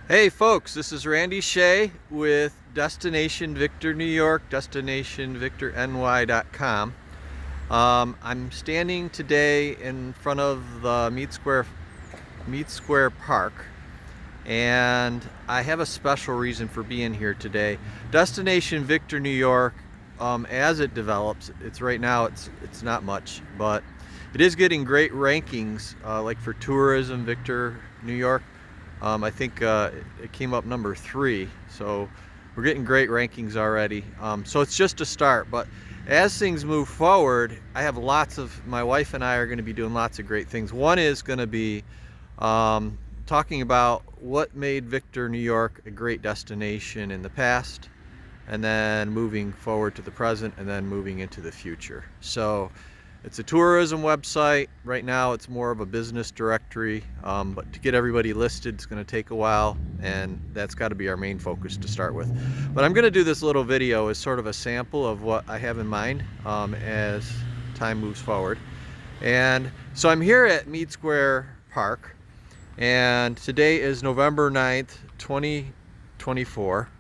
Hey folks, this is Randy Shea with Destination Victor New York, destinationvictorny.com. I'm standing today in front of the Mead Square Park, and I have a special reason for being here today. Destination Victor New York, as it develops, it's right now it's not much, but it is getting great rankings, like for tourism, Victor New York. I think it came up number 3, so we're getting great rankings already. So it's just a start, but as things move forward, my wife and I are going to be doing lots of great things. One is going to be talking about what made Victor, New York a great destination in the past, and then moving forward to the present, and then moving into the future. So it's a tourism website. Right now it's more of a business directory, but to get everybody listed it's going to take a while, and that's got to be our main focus to start with. But I'm going to do this little video as sort of a sample of what I have in mind as time moves forward. And so I'm here at Mead Square Park, and today is November 9th, 2024.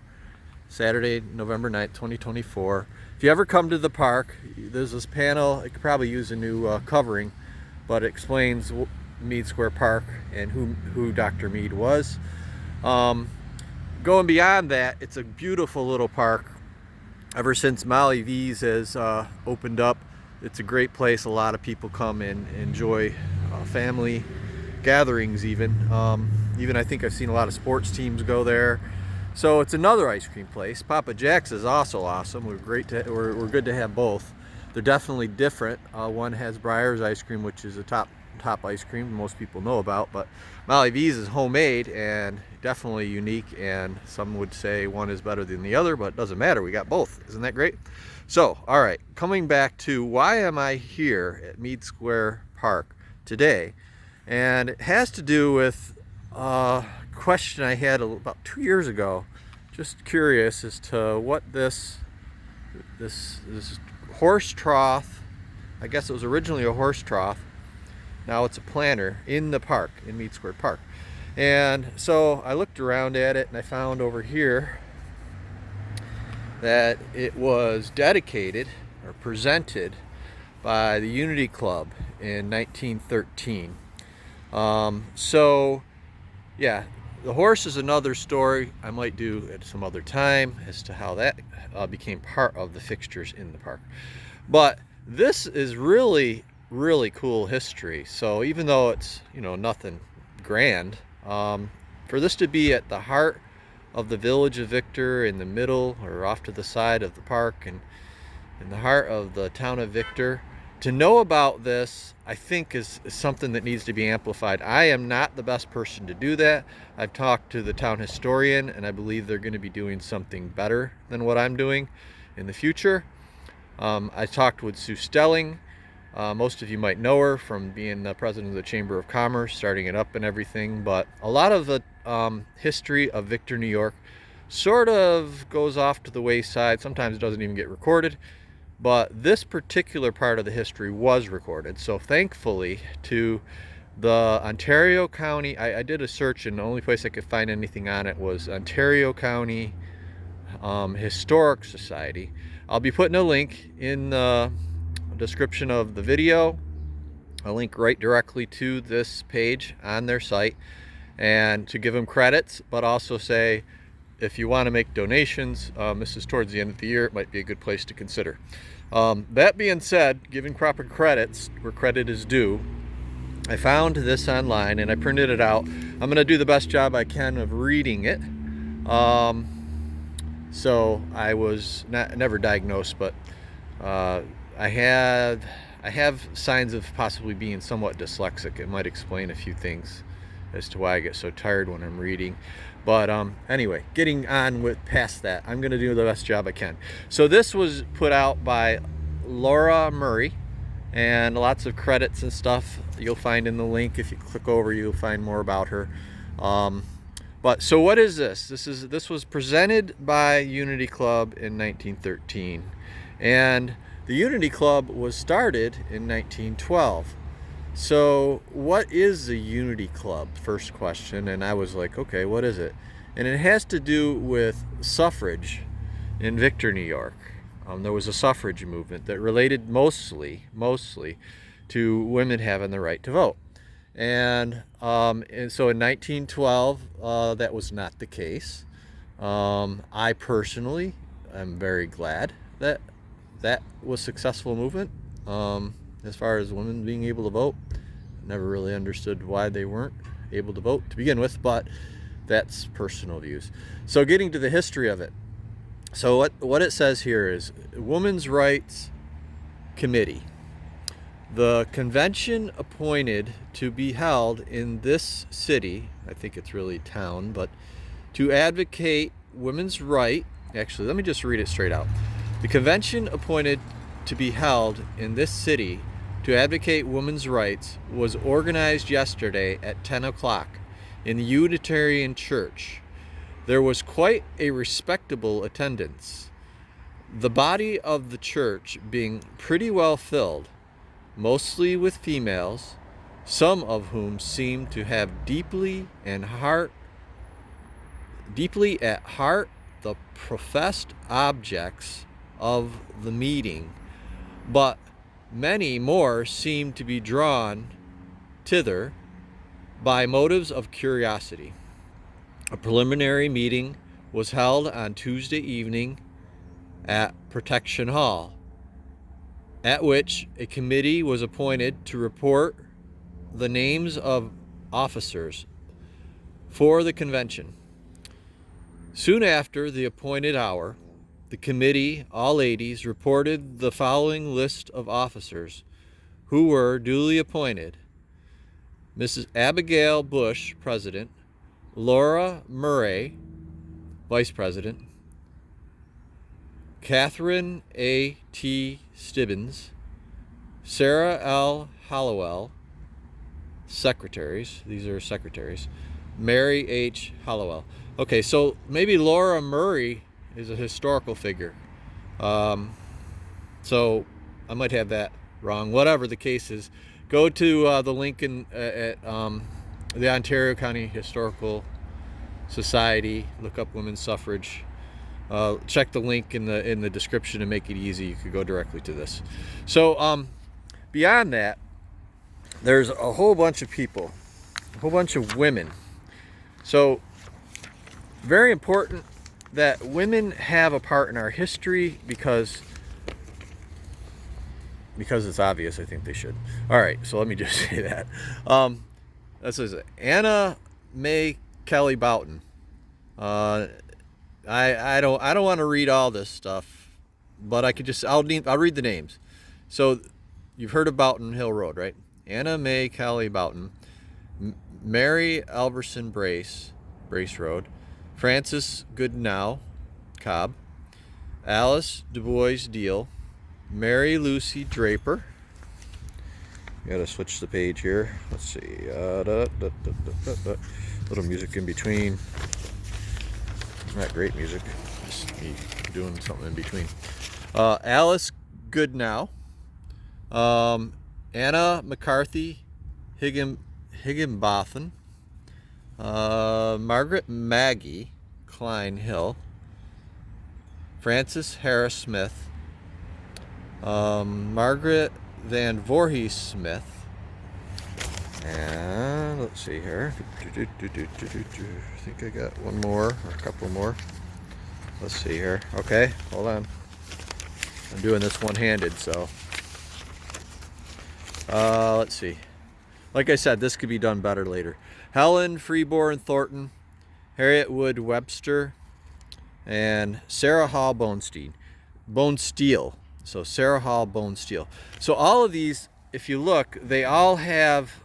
Saturday, November 9th, 2024. If you ever come to the park, there's this panel. It could probably use a new covering, but it explains Mead Square Park and who Dr. Mead was. Going beyond that, it's a beautiful little park. Ever since Molly V's has opened up, it's a great place. A lot of people come and enjoy family gatherings even. Even I think I've seen a lot of sports teams go there. So it's another ice cream place. Papa Jack's is also awesome. We're good to have both. They're definitely different. One has Breyer's ice cream, which is a top ice cream most people know about, but Molly V's is homemade and definitely unique, and some would say one is better than the other, but it doesn't matter. We got both. Isn't that great? So, all right, coming back to why am I here at Mead Square Park today, and it has to do with question I had about 2 years ago. Just curious as to what this horse trough, I guess it was originally a horse trough, now it's a planter in the park, in Mead Square Park. And so I looked around at it and I found over here that it was dedicated or presented by the Unity Club in 1913. So yeah, the horse is another story I might do at some other time as to how that became part of the fixtures in the park. But this is really cool history. So even though it's, nothing grand, for this to be at the heart of the village of Victor, in the middle or off to the side of the park, and in the heart of the town of Victor, to know about this, I think is something that needs to be amplified. I am not the best person to do that. I've talked to the town historian, and I believe they're going to be doing something better than what I'm doing in the future. I talked with Sue Stelling. Most of you might know her from being the president of the Chamber of Commerce, starting it up and everything. But a lot of the history of Victor, New York sort of goes off to the wayside. Sometimes it doesn't even get recorded. But this particular part of the history was recorded. So thankfully to the Ontario County, I did a search and the only place I could find anything on it was Ontario County Historic Society. I'll be putting a link in the description of the video, a link right directly to this page on their site, and to give them credits, but also say, if you want to make donations, this is towards the end of the year, it might be a good place to consider. That being said, giving proper credits where credit is due, I found this online and I printed it out. I'm going to do the best job I can of reading it. So I was never diagnosed, but I have signs of possibly being somewhat dyslexic. It might explain a few things as to why I get so tired when I'm reading. But anyway, getting on with past that, I'm going to do the best job I can. So this was put out by Laura Murray, and lots of credits and stuff you'll find in the link. If you click over, you'll find more about her. But so what is this? This was presented by Unity Club in 1913, and the Unity Club was started in 1912. So what is the Unity Club? First question. And I was like, okay, what is it? And it has to do with suffrage in Victor, New York. There was a suffrage movement that related mostly to women having the right to vote. And so in 1912, that was not the case. I personally am very glad that that was a successful movement. As far as women being able to vote, never really understood why they weren't able to vote to begin with, but that's personal views. So getting to the history of it. So what it says here is Women's Rights Committee. The convention appointed to be held in this city, I think it's really town, but to advocate women's right. Actually, let me just read it straight out. The convention appointed to be held in this city to advocate women's rights was organized yesterday at 10 o'clock in the Unitarian Church. There was quite a respectable attendance, the body of the church being pretty well filled, mostly with females, some of whom seemed to have deeply at heart the professed objects of the meeting, but many more seemed to be drawn thither by motives of curiosity. A preliminary meeting was held on Tuesday evening at Protection Hall, at which a committee was appointed to report the names of officers for the convention. Soon after the appointed hour, the committee, all ladies, reported the following list of officers who were duly appointed: Mrs. Abigail Bush, President; Laura Murray, Vice President; Catherine A. T. Stibbins; Sarah L. Hallowell, secretaries. These are secretaries. Mary H. Hallowell. Okay, so maybe Laura Murray is a historical figure. So I might have that wrong. Whatever the case is, go to the link at the Ontario County Historical Society. Look up women's suffrage. Check the link in the description to make it easy. You could go directly to this. So beyond that, there's a whole bunch of people, a whole bunch of women. So very important that women have a part in our history because it's obvious. I think they should. All right, so let me just say that. This is Anna May Kelly Boughton. I don't want to read all this stuff, but I'll read the names. So you've heard of Boughton Hill Road, right? Anna May Kelly Boughton, Mary Elverson Brace Road, Frances Goodnow Cobb, Alice Du Bois Deal, Mary Lucy Draper. Gotta switch the page here. Let's see. Little music in between. Not great music. Just me doing something in between. Alice Goodnow, Anna McCarthy Higginbotham, Margaret Maggie Klein Hill, Frances Harris Smith, Margaret Van Voorhees Smith, and let's see here. I think I got one more or a couple more. Let's see here. Okay, hold on. I'm doing this one-handed, so let's see. Like I said, this could be done better later. Helen Freeborn Thornton, Harriet Wood Webster, and Sarah Hall Bonesteel. So Sarah Hall Bonesteel. So all of these, if you look, they all have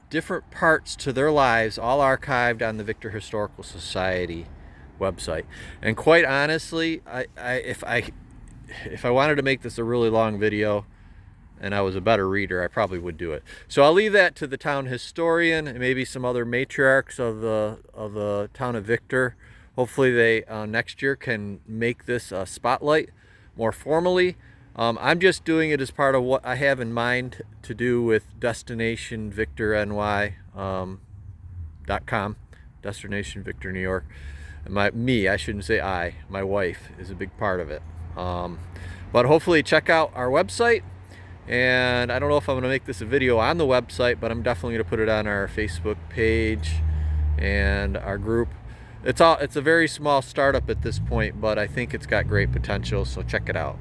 different parts to their lives, all archived on the Victor Historical Society website. And quite honestly, if I wanted to make this a really long video and I was a better reader, I probably would do it. So I'll leave that to the town historian and maybe some other matriarchs of the town of Victor. Hopefully they next year can make this a spotlight more formally. I'm just doing it as part of what I have in mind to do with Destination Victor NY .com, Destination Victor New York. And I shouldn't say my wife is a big part of it. But hopefully check out our website. And I don't know if I'm going to make this a video on the website, but I'm definitely going to put it on our Facebook page and our group. It's a very small startup at this point, but I think it's got great potential, so check it out.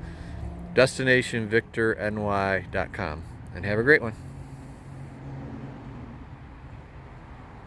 DestinationVictorNY.com, and have a great one.